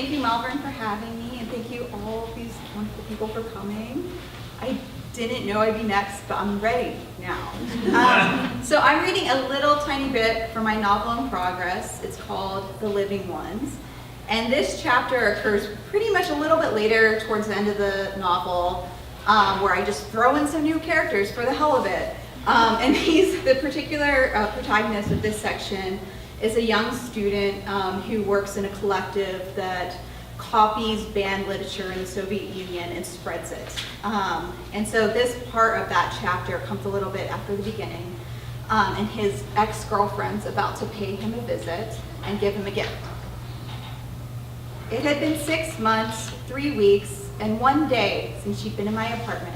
thank you, Malvern, for having me, and thank you all of these wonderful people for coming. I didn't know I'd be next, but I'm ready now. So I'm reading a little tiny bit from my novel in progress. It's called The Living Ones. And this chapter occurs pretty much a little bit later towards the end of the novel, where I just throw in some new characters for the hell of it. And the particular protagonist of this section is a young student who works in a collective that copies banned literature in the Soviet Union and spreads it. And so this part of that chapter comes a little bit after the beginning, and his ex-girlfriend's about to pay him a visit and give him a gift. It had been 6 months, 3 weeks, and 1 day since she'd been in my apartment,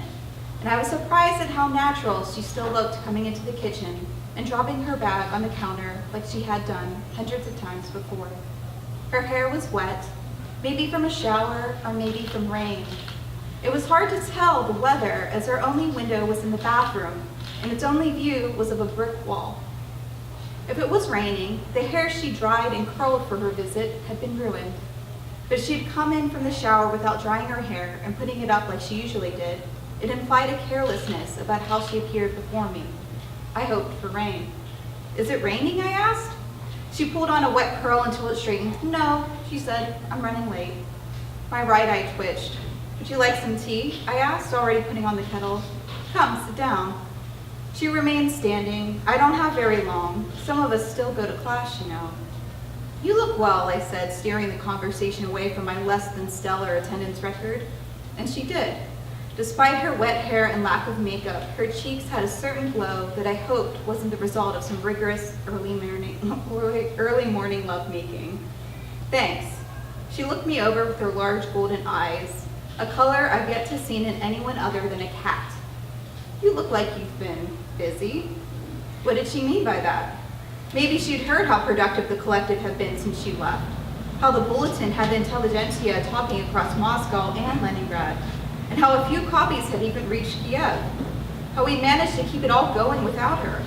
and I was surprised at how natural she still looked coming into the kitchen and dropping her bag on the counter like she had done hundreds of times before. Her hair was wet, maybe from a shower or maybe from rain. It was hard to tell the weather as her only window was in the bathroom and its only view was of a brick wall. If it was raining, the hair she dried and curled for her visit had been ruined. But she'd come in from the shower without drying her hair and putting it up like she usually did. It implied a carelessness about how she appeared before me. I hoped for rain. Is it raining? I asked. She pulled on a wet curl until it straightened. No, she said, I'm running late. My right eye twitched. Would you like some tea? I asked, already putting on the kettle. Come, sit down. She remained standing. I don't have very long. Some of us still go to class, you know. You look well, I said, steering the conversation away from my less than stellar attendance record. And she did. Despite her wet hair and lack of makeup, her cheeks had a certain glow that I hoped wasn't the result of some rigorous early morning lovemaking. Thanks. She looked me over with her large golden eyes, a color I've yet to see in anyone other than a cat. You look like you've been busy. What did she mean by that? Maybe she'd heard how productive the collective had been since she left, how the bulletin had the intelligentsia talking across Moscow and Leningrad, and how a few copies had even reached Kiev, how we managed to keep it all going without her.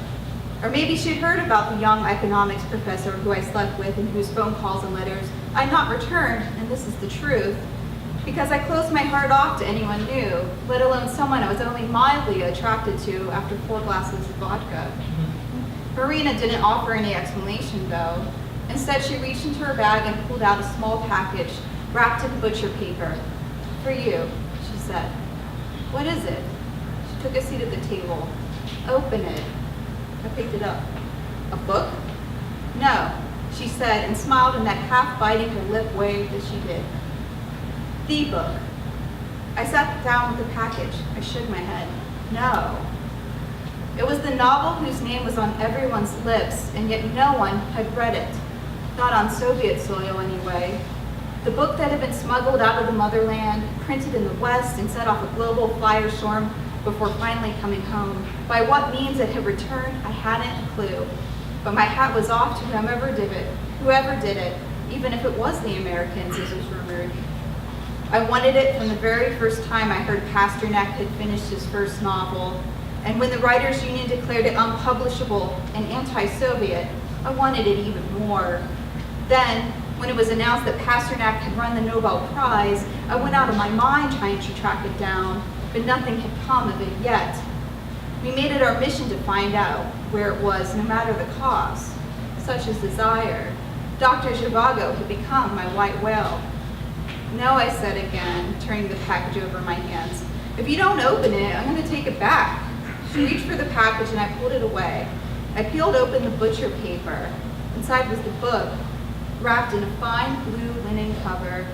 Or maybe she'd heard about the young economics professor who I slept with and whose phone calls and letters I'd not returned, and this is the truth, because I closed my heart off to anyone new, let alone someone I was only mildly attracted to after 4 glasses of vodka. Marina didn't offer any explanation, though. Instead, she reached into her bag and pulled out a small package wrapped in butcher paper. For you, she said. What is it? She took a seat at the table. Open it. I picked it up. A book? No, she said, and smiled in that half-biting her lip way that she did. The book. I sat down with the package. I shook my head. No. It was the novel whose name was on everyone's lips, and yet no one had read it. Not on Soviet soil, anyway. The book that had been smuggled out of the motherland, printed in the West, and set off a global firestorm before finally coming home. By what means it had returned, I hadn't a clue. But my hat was off to whoever did it, even if it was the Americans, as was rumored. I wanted it from the very first time I heard Pasternak had finished his first novel. And when the Writers' Union declared it unpublishable and anti-Soviet, I wanted it even more. Then, when it was announced that Pasternak had won the Nobel Prize, I went out of my mind trying to track it down, but nothing had come of it yet. We made it our mission to find out where it was, no matter the cost, such as desire. Dr. Zhivago had become my white whale. No, I said again, turning the package over in my hands. If you don't open it, I'm going to take it back. She reached for the package and I pulled it away. I peeled open the butcher paper. Inside was the book, wrapped in a fine blue linen cover.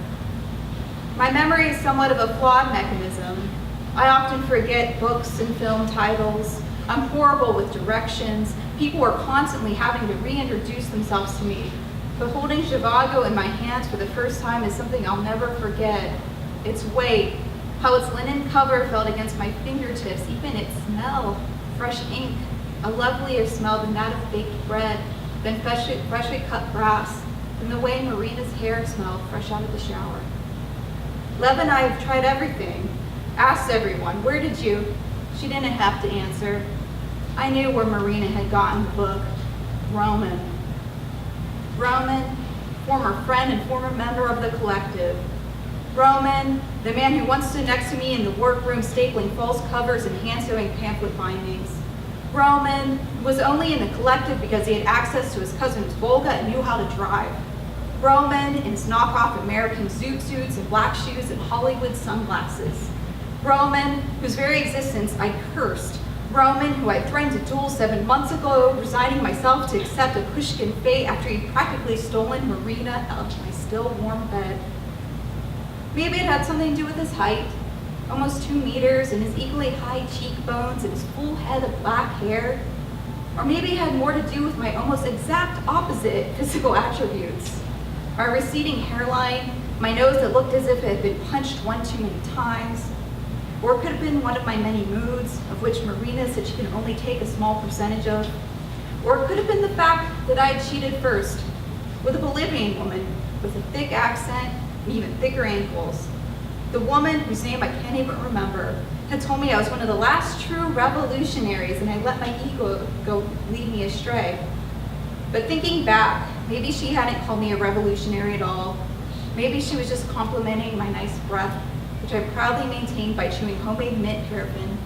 My memory is somewhat of a flawed mechanism. I often forget books and film titles. I'm horrible with directions. People are constantly having to reintroduce themselves to me. But holding Zhivago in my hands for the first time is something I'll never forget. Its weight, how its linen cover felt against my fingertips, even its smell, fresh ink, a lovelier smell than that of baked bread, than freshly cut grass, than the way Marina's hair smelled fresh out of the shower. Lev and I have tried everything, asked everyone, where did you? She didn't have to answer. I knew where Marina had gotten the book, Ramen. Ramen, former friend and former member of the collective. Ramen, the man who once stood next to me in the workroom stapling false covers and hand-sewing pamphlet bindings. Ramen was only in the collective because he had access to his cousin's Volga and knew how to drive. Ramen in his knockoff American zoot suits and black shoes and Hollywood sunglasses. Ramen, whose very existence I cursed. Ramen, who I threatened to duel 7 months ago, resigning myself to accept a Pushkin fate after he'd practically stolen Marina out of my still warm bed. Maybe it had something to do with his height, almost 2 meters, and his equally high cheekbones and his full head of black hair. Or maybe it had more to do with my almost exact opposite physical attributes. My receding hairline, my nose that looked as if it had been punched one too many times. Or it could have been one of my many moods, of which Marina said she can only take a small percentage of. Or it could have been the fact that I had cheated first with a Bolivian woman with a thick accent and even thicker ankles. The woman, whose name I can't even remember, had told me I was one of the last true revolutionaries and I let my ego go lead me astray. But thinking back, maybe she hadn't called me a revolutionary at all. Maybe she was just complimenting my nice breath, which I proudly maintained by chewing homemade mint paraffin.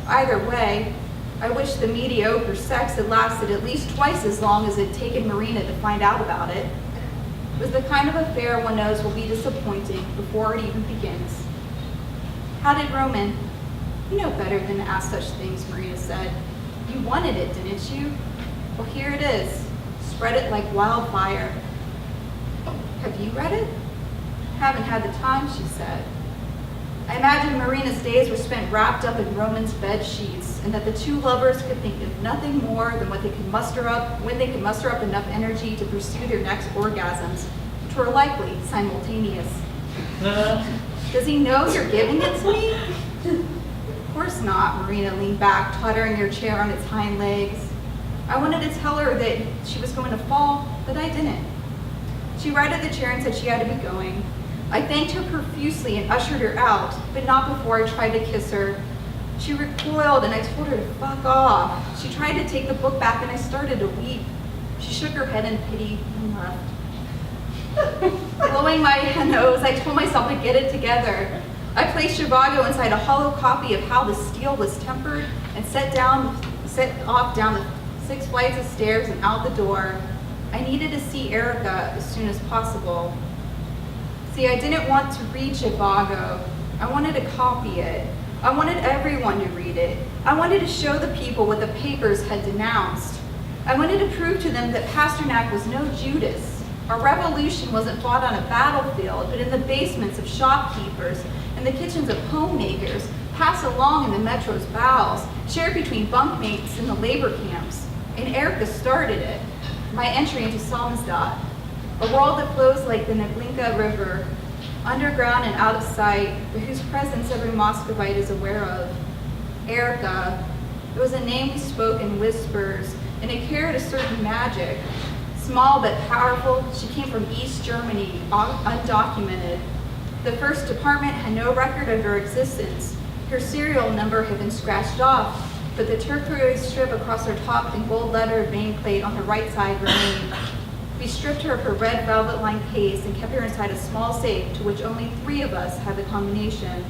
Either way, I wish the mediocre sex had lasted at least twice as long as it had taken Marina to find out about it. It was the kind of affair one knows will be disappointing before it even begins. How did Ramen? You know better than to ask such things, Marina said. You wanted it, didn't you? Well, here it is. Spread it like wildfire. Have you read it? Haven't had the time, she said. I imagine Marina's days were spent wrapped up in Ramen's bed sheets, and that the two lovers could think of nothing more than what they could muster up when they could muster up enough energy to pursue their next orgasms, which were likely simultaneous. Does he know you're giving it to me? Of course not, Marina leaned back, tottering her chair on its hind legs. I wanted to tell her that she was going to fall, but I didn't. She righted the chair and said she had to be going. I thanked her profusely and ushered her out, but not before I tried to kiss her. She recoiled and I told her to fuck off. She tried to take the book back and I started to weep. She shook her head in pity and left. Blowing my nose, I told myself to get it together. I placed Zhivago inside a hollow copy of How the Steel Was Tempered and set off down the 6 flights of stairs and out the door. I needed to see Erica as soon as possible. See, I didn't want to read Zhivago. I wanted to copy it. I wanted everyone to read it. I wanted to show the people what the papers had denounced. I wanted to prove to them that Pasternak was no Judas. Our revolution wasn't fought on a battlefield, but in the basements of shopkeepers and the kitchens of homemakers, passed along in the metro's bowels, shared between bunkmates in the labor camps. And Erica started it. My entry into Samizdat, a world that flows like the Neblinka River, underground and out of sight, but whose presence every Muscovite is aware of. Erica, it was a name we spoke in whispers, and it carried a certain magic. Small but powerful, she came from East Germany, undocumented. The first department had no record of her existence. Her serial number had been scratched off, but the turquoise strip across her top and gold-lettered nameplate on her right side remained. We stripped her of her red velvet-lined case and kept her inside a small safe to which only 3 of us had the combination.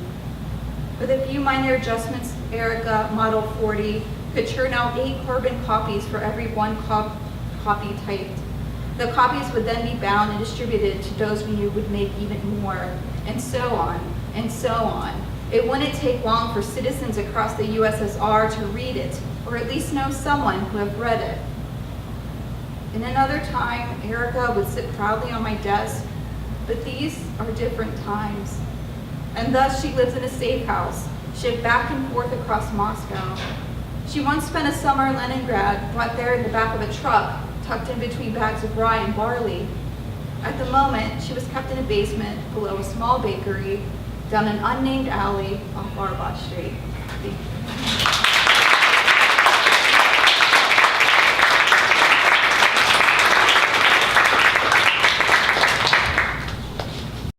With a few minor adjustments, Erica, Model 40, could churn out 8 carbon copies for every 1 copy typed. The copies would then be bound and distributed to those we knew would make even more, and so on, and so on. It wouldn't take long for citizens across the USSR to read it, or at least know someone who had read it. In another time, Erica would sit proudly on my desk, but these are different times. And thus she lives in a safe house, shipped back and forth across Moscow. She once spent a summer in Leningrad, brought there in the back of a truck, tucked in between bags of rye and barley. At the moment, she was kept in a basement below a small bakery, down an unnamed alley off Arbat Street. Thank you.